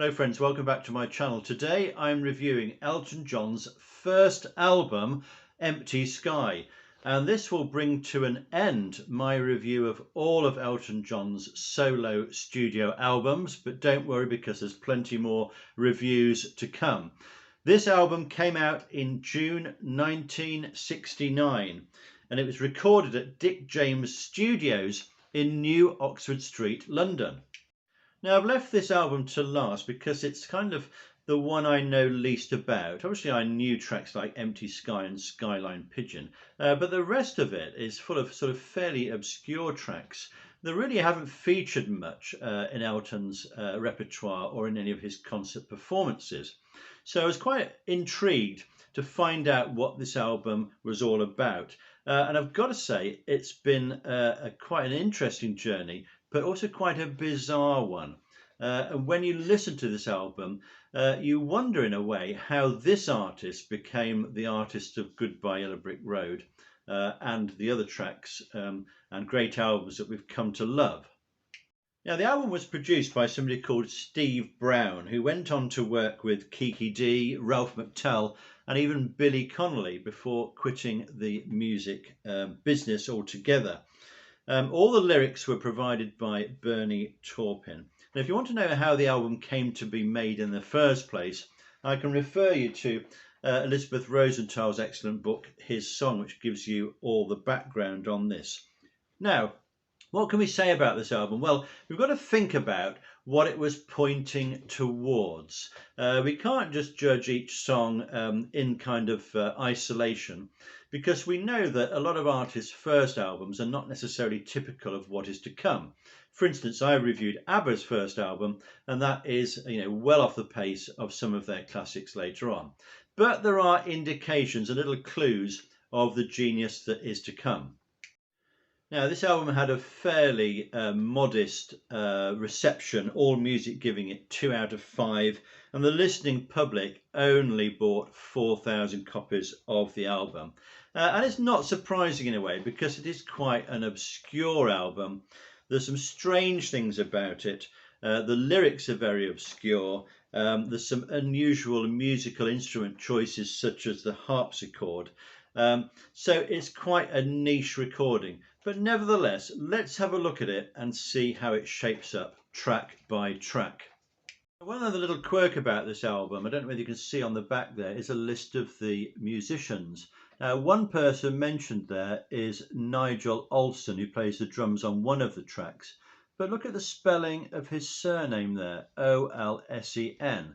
Hello friends, welcome back to my channel. Today I'm reviewing Elton John's first album, Empty Sky. And this will bring to an end my review of all of Elton John's solo studio albums, but don't worry because there's plenty more reviews to come. This album came out in June 1969 and it was recorded at Dick James Studios in New Oxford Street, London. Now, I've left this album to last because it's kind of the one I know least about. Obviously, I knew tracks like Empty Sky and Skyline, Pigeon, but the rest of it is full of sort of fairly obscure tracks that really haven't featured much in Elton's repertoire or in any of his concert performances. So I was quite intrigued to find out what this album was all about. And I've got to say, it's been quite an interesting journey, but also quite a bizarre one. And when you listen to this album, you wonder in a way how this artist became the artist of Goodbye Yellow Brick Road and the other tracks and great albums that we've come to love. Now, the album was produced by somebody called Steve Brown, who went on to work with Kiki Dee, Ralph McTell, and even Billy Connolly before quitting the music business altogether. All the lyrics were provided by Bernie Taupin. And if you want to know how the album came to be made in the first place, I can refer you to Elizabeth Rosenthal's excellent book, His Song, which gives you all the background on this. Now, what can we say about this album? Well, we've got to think about what it was pointing towards. We can't just judge each song in kind of isolation, because we know that a lot of artists' first albums are not necessarily typical of what is to come. For instance, I reviewed ABBA's first album, and that is, well off the pace of some of their classics later on. But there are indications and little clues of the genius that is to come. Now, this album had a fairly modest reception, AllMusic giving it 2 out of 5, and the listening public only bought 4,000 copies of the album. And it's not surprising in a way, because it is quite an obscure album. There's some strange things about it. The lyrics are very obscure. There's some unusual musical instrument choices, such as the harpsichord. So it's quite a niche recording. But nevertheless, let's have a look at it and see how it shapes up track by track. One other little quirk about this album, I don't know whether you can see on the back there, is a list of the musicians. Now, one person mentioned there is Nigel Olsson, who plays the drums on one of the tracks. But look at the spelling of his surname there, O-L-S-E-N.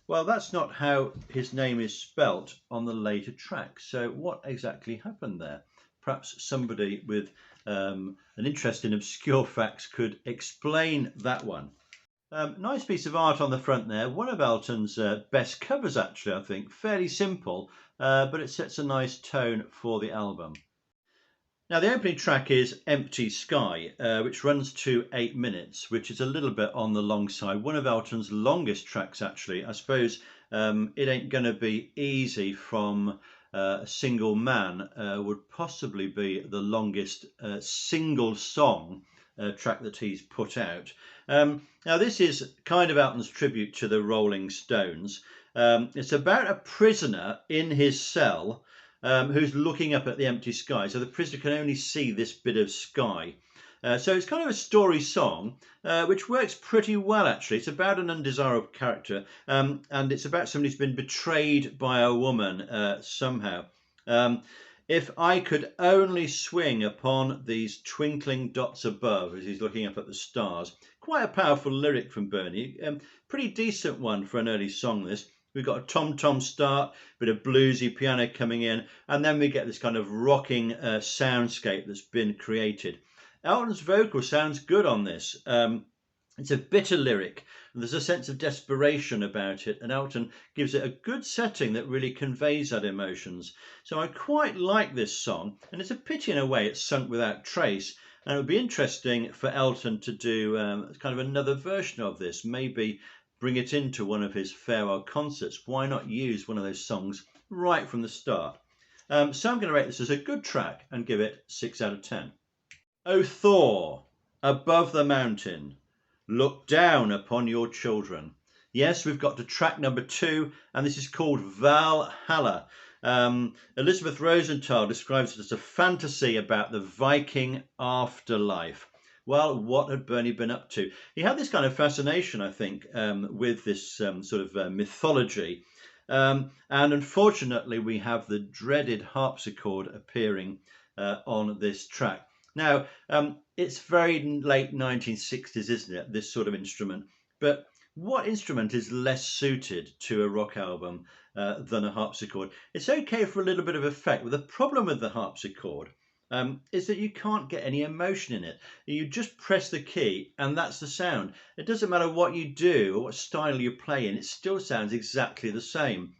Well, that's not how his name is spelt on the later tracks. So what exactly happened there? Perhaps somebody with an interest in obscure facts could explain that one. Nice piece of art on the front there. One of Elton's best covers, actually, I think. Fairly simple, but it sets a nice tone for the album. Now, the opening track is Empty Sky, which runs to 8 minutes, which is a little bit on the long side. One of Elton's longest tracks, actually. I suppose It Ain't Gonna Be Easy from A Single Man would possibly be the longest single song track that he's put out. Now, this is kind of Elton's tribute to the Rolling Stones. It's about a prisoner in his cell who's looking up at the empty sky. So the prisoner can only see this bit of sky. So it's kind of a story song, which works pretty well, actually. It's about an undesirable character, and it's about somebody who's been betrayed by a woman somehow. If I could only swing upon these twinkling dots above, as he's looking up at the stars. Quite a powerful lyric from Bernie. Pretty decent one for an early song, this. We've got a tom-tom start, bit of bluesy piano coming in, and then we get this kind of rocking soundscape that's been created. Elton's vocal sounds good on this. It's a bitter lyric, and there's a sense of desperation about it, and Elton gives it a good setting that really conveys that emotions. So I quite like this song, and it's a pity in a way it's sunk without trace, and it would be interesting for Elton to do kind of another version of this, maybe bring it into one of his farewell concerts. Why not use one of those songs right from the start? So I'm going to rate this as a good track and give it 6 out of 10. O Thor, above the mountain, look down upon your children. Yes, we've got to track number 2, and this is called Valhalla. Elizabeth Rosenthal describes it as a fantasy about the Viking afterlife. Well, what had Bernie been up to? He had this kind of fascination, I think, with this sort of mythology. And unfortunately, we have the dreaded harpsichord appearing on this track. Now, it's very late 1960s, isn't it, this sort of instrument? But what instrument is less suited to a rock album than a harpsichord? It's okay for a little bit of effect, but the problem with the harpsichord is that you can't get any emotion in it. You just press the key and that's the sound. It doesn't matter what you do or what style you play in, it still sounds exactly the same.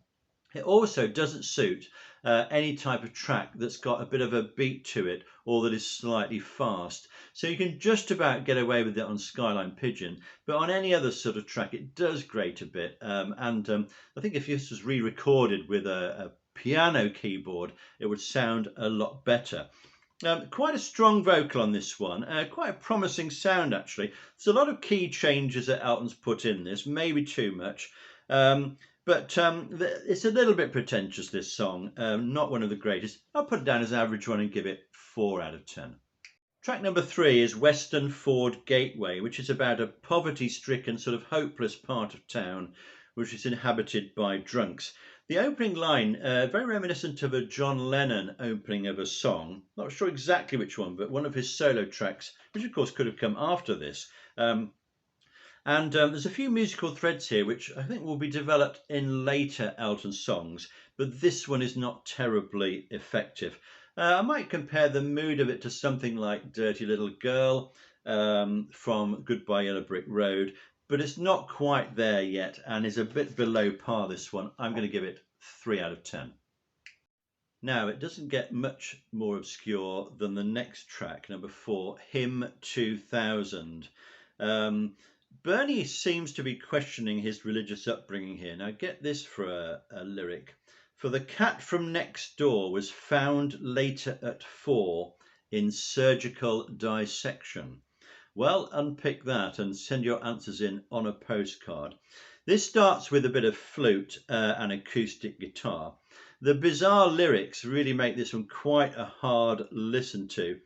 It also doesn't suit any type of track that's got a bit of a beat to it or that is slightly fast. So you can just about get away with it on Skyline Pigeon, but on any other sort of track it does grate a bit. I think if this was re-recorded with a piano keyboard, it would sound a lot better. Quite a strong vocal on this one, quite a promising sound actually. There's a lot of key changes that Elton's put in this, maybe too much. But it's a little bit pretentious, this song, not one of the greatest. I'll put it down as an average one and give it 4 out of 10. Track number 3 is Western Ford Gateway, which is about a poverty-stricken, sort of hopeless part of town, which is inhabited by drunks. The opening line, very reminiscent of a John Lennon opening of a song. Not sure exactly which one, but one of his solo tracks, which of course could have come after this. There's a few musical threads here which I think will be developed in later Elton songs, but this one is not terribly effective. I might compare the mood of it to something like Dirty Little Girl from Goodbye Yellow Brick Road, but it's not quite there yet and is a bit below par, this one. I'm going to give it 3 out of 10. Now, it doesn't get much more obscure than the next track, number 4, Hymn 2000. Bernie seems to be questioning his religious upbringing here. Now, get this for a lyric. For the cat from next door was found later at 4 in surgical dissection. Well, unpick that and send your answers in on a postcard. This starts with a bit of flute and acoustic guitar. The bizarre lyrics really make this one quite a hard listen to.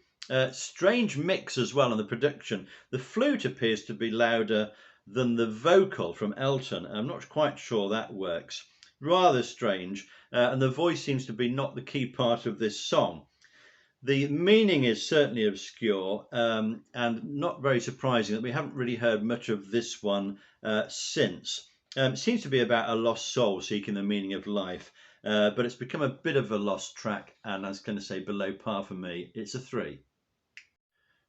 Strange mix as well on the production. The flute appears to be louder than the vocal from Elton. I'm not quite sure that works. Rather strange, and the voice seems to be not the key part of this song. The meaning is certainly obscure and not very surprising that we haven't really heard much of this one since. It seems to be about a lost soul seeking the meaning of life, but it's become a bit of a lost track, and I was going to say below par for me. It's a 3.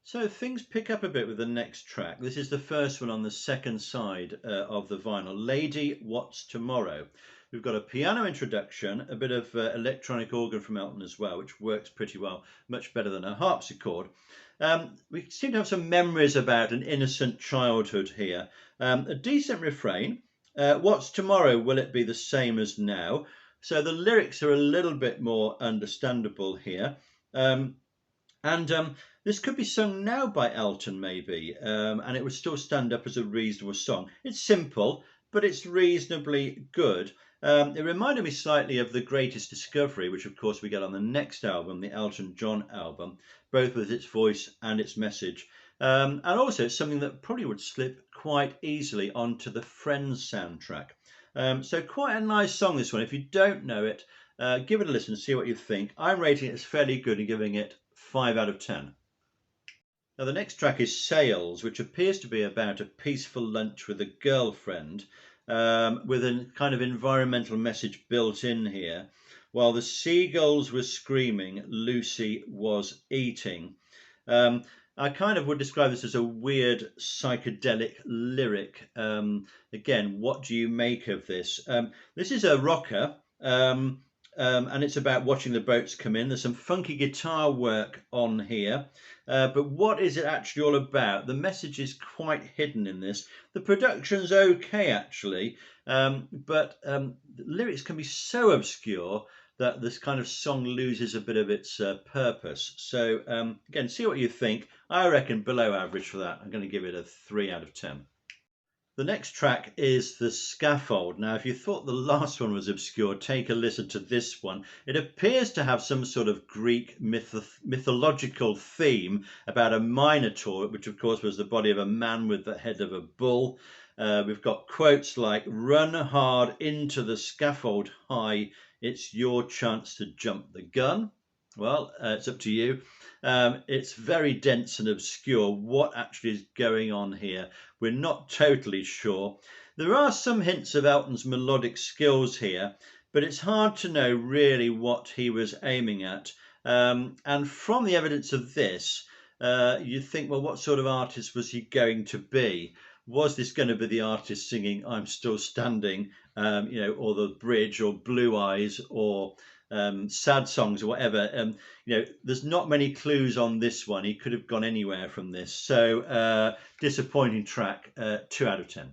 So things pick up a bit with the next track. This is the first one on the second side of the vinyl, Lady, What's Tomorrow? We've got a piano introduction, a bit of electronic organ from Elton as well, which works pretty well, much better than a harpsichord. We seem to have some memories about an innocent childhood here. A decent refrain. What's tomorrow? Will it be the same as now? So the lyrics are a little bit more understandable here. This could be sung now by Elton maybe, and it would still stand up as a reasonable song. It's simple, but it's reasonably good. It reminded me slightly of The Greatest Discovery, which of course we get on the next album, the Elton John album, both with its voice and its message. And also it's something that probably would slip quite easily onto the Friends soundtrack. So quite a nice song, this one. If you don't know it, give it a listen, see what you think. I'm rating it as fairly good and giving it 5 out of 10. Now the next track is Sails, which appears to be about a peaceful lunch with a girlfriend, with a kind of environmental message built in here. While the seagulls were screaming, Lucy was eating. I kind of would describe this as a weird psychedelic lyric. Again, what do you make of this? This is a rocker. And it's about watching the boats come in. There's some funky guitar work on here. But what is it actually all about? The message is quite hidden in this. The production's okay, actually. But the lyrics can be so obscure that this kind of song loses a bit of its purpose. So, again, see what you think. I reckon below average for that. I'm going to give it a 3 out of 10. The next track is The Scaffold. Now, if you thought the last one was obscure, take a listen to this one. It appears to have some sort of Greek mythological theme about a minotaur, which of course was the body of a man with the head of a bull. We've got quotes like, "Run hard into the scaffold high, it's your chance to jump the gun." Well, it's up to you. It's very dense and obscure. What actually is going on here? We're not totally sure. There are some hints of Elton's melodic skills here, but it's hard to know really what he was aiming at. And from the evidence of this, you think, well, what sort of artist was he going to be? Was this going to be the artist singing "I'm Still Standing," or The Bridge, or Blue Eyes, or sad songs, or whatever? There's not many clues on this one. He could have gone anywhere from this. So disappointing track, 2 out of 10.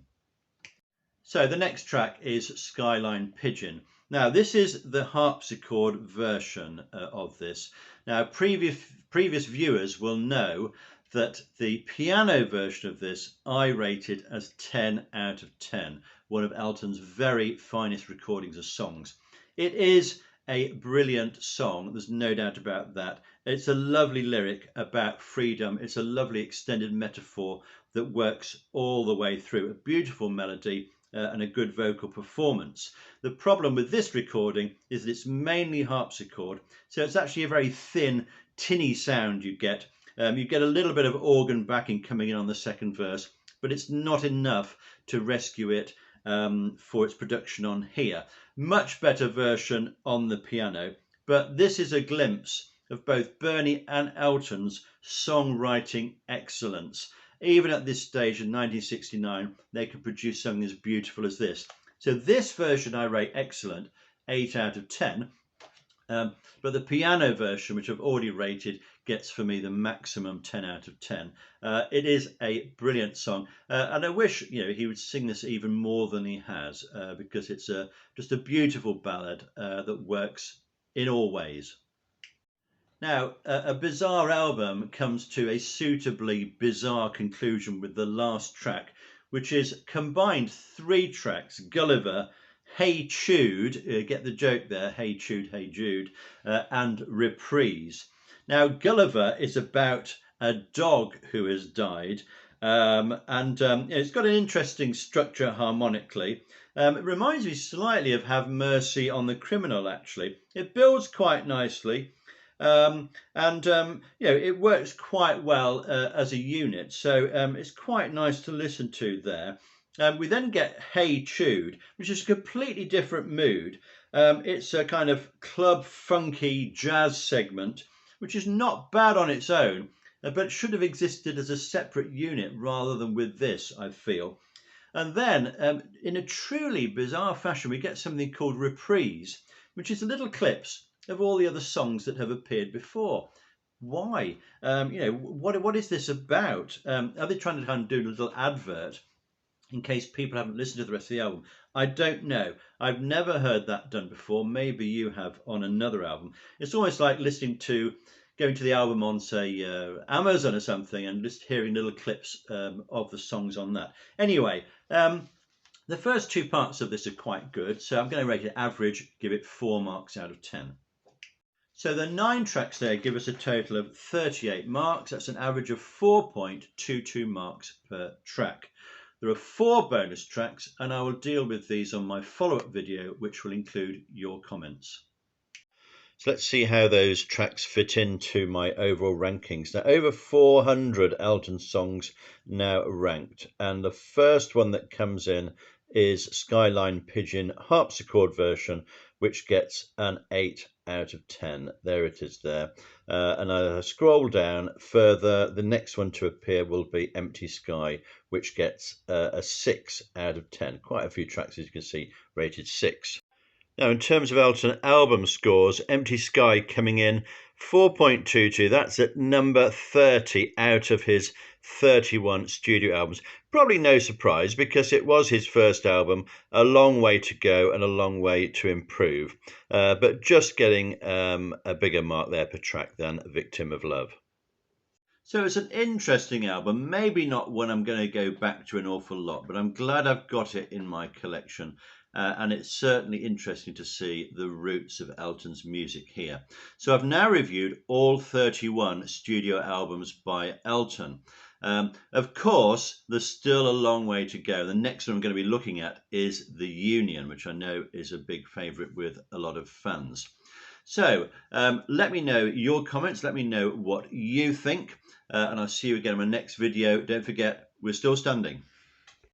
So the next track is Skyline, Pigeon. Now this is the harpsichord version of this. Now previous viewers will know that the piano version of this I rated as 10 out of 10, one of Elton's very finest recordings of songs. It is a brilliant song, there's no doubt about that. It's a lovely lyric about freedom. It's a lovely extended metaphor that works all the way through. A beautiful melody and a good vocal performance. The problem with this recording is that it's mainly harpsichord, so it's actually a very thin, tinny sound you get. You get a little bit of organ backing coming in on the second verse, but it's not enough to rescue it for its production on here. Much better version on the piano, but this is a glimpse of both Bernie and Elton's songwriting excellence. Even at this stage in 1969, they could produce something as beautiful as this. So this version I rate excellent, 8 out of 10. But the piano version, which I've already rated, gets for me the maximum 10 out of 10. It is a brilliant song, and I wish he would sing this even more than he has, because it's just a beautiful ballad that works in all ways. Now, a bizarre album comes to a suitably bizarre conclusion with the last track, which is combined 3 tracks: Gulliver, Hey Jude, get the joke there, Hey Jude, Hey Jude, and Reprise. Now, Gulliver is about a dog who has died, and it's got an interesting structure harmonically. It reminds me slightly of Have Mercy on the Criminal, actually. It builds quite nicely. It works quite well as a unit, so it's quite nice to listen to there. We then get Hey Jude, which is a completely different mood. It's a kind of club funky jazz segment, which is not bad on its own, but should have existed as a separate unit rather than with this, I feel. And then, in a truly bizarre fashion, we get something called Reprise, which is little clips of all the other songs that have appeared before. Why? What is this about? Are they trying to kind of do a little advert in case people haven't listened to the rest of the album? I don't know. I've never heard that done before. Maybe you have on another album. It's almost like going to the album on, say, Amazon or something, and just hearing little clips of the songs on that. Anyway, the first 2 parts of this are quite good, so I'm going to rate it average, give it 4 marks out of 10. So the 9 tracks there give us a total of 38 marks. That's an average of 4.22 marks per track. There are 4 bonus tracks, and I will deal with these on my follow-up video, which will include your comments. So let's see how those tracks fit into my overall rankings. Now, over 400 Elton songs now ranked, and the first one that comes in is Skyline Pigeon harpsichord version, which gets an 8 out of 10. There it is there. And I scroll down further. The next one to appear will be Empty Sky, which gets a 6 out of 10. Quite a few tracks, as you can see, rated 6. Now, in terms of Elton album scores, Empty Sky coming in 4.22. That's at number 30 out of his 31 studio albums. Probably no surprise, because it was his first album, a long way to go and a long way to improve. But just getting a bigger mark there per track than Victim of Love. So it's an interesting album, maybe not one I'm going to go back to an awful lot, but I'm glad I've got it in my collection. And it's certainly interesting to see the roots of Elton's music here. So I've now reviewed all 31 studio albums by Elton. Of course, there's still a long way to go. The next one I'm going to be looking at is The Union, which I know is a big favourite with a lot of fans. So let me know your comments. Let me know what you think. And I'll see you again in my next video. Don't forget, we're still standing.